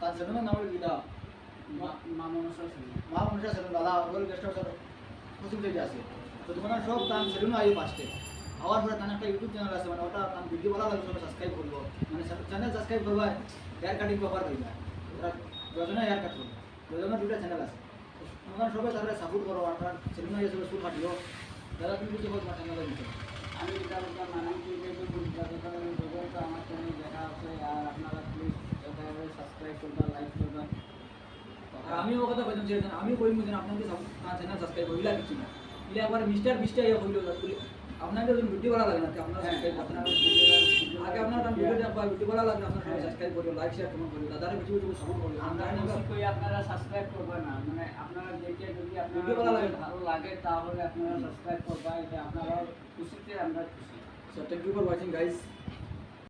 তার চ্যানেলের নাম হলো গীতা মা মনসা চ্যানেল দাদা ওর গেস্ট হাউস কোচিং থেকে আছে তো তোমার সব তার চ্যানেল আইও ফার্স্টে আওয়ার পরে তার একটা ইউটিউব চ্যানেল আছে মানে ওটা তার ভিডিও ভালো লাগে সবাই সাবস্ক্রাইব করবো মানে চ্যানেল সাবস্ক্রাইব করবা হেয়ার কাটিং কভার করবা ওরা দুজনে হেয়ার কাট করবো দুজনের দুটা চ্যানেল আছে তোমরা সবাই তারপরে সাপোর্ট করো আর তার চ্যানেল আইসে স্কুল কাটিও দাদা তুমি কিছু বলছো চ্যানেলের বিষয়ে আমি যেটা বলতাম মানে কি তো আমার চ্যানেল দেখা আছে আর আপনারা প্লিজ সাবস্ক্রাইব করবেন লাইক করবেন আর আমিও কথা বলতাম যে আমি কইম যে আপনাকে চ্যানেল সাবস্ক্রাইব করিলা কিছু না ইলে আবার মিস্টার বিস্টার ইয়া হইলো আপনাদের যদি ভিডিও ভালো লাগে না আপনারা সাবস্ক্রাইব করতে না আগে আপনারা ভিডিও দেখবা ভিডিও ভালো লাগে আপনারা সাবস্ক্রাইব করিও লাইক শেয়ার কমেন্ট করিও দাদারে কিছু কিছু সাপোর্ট করিও আমরা কই আপনারা সাবস্ক্রাইব করবেন না মানে আপনারা দেখে যদি ভিডিও ভালো লাগে ভালো লাগে তাহলে আপনারা সাবস্ক্রাইব করবেন এটা আপনারা খুশিতে আমরা খুশি so thank you for watching guys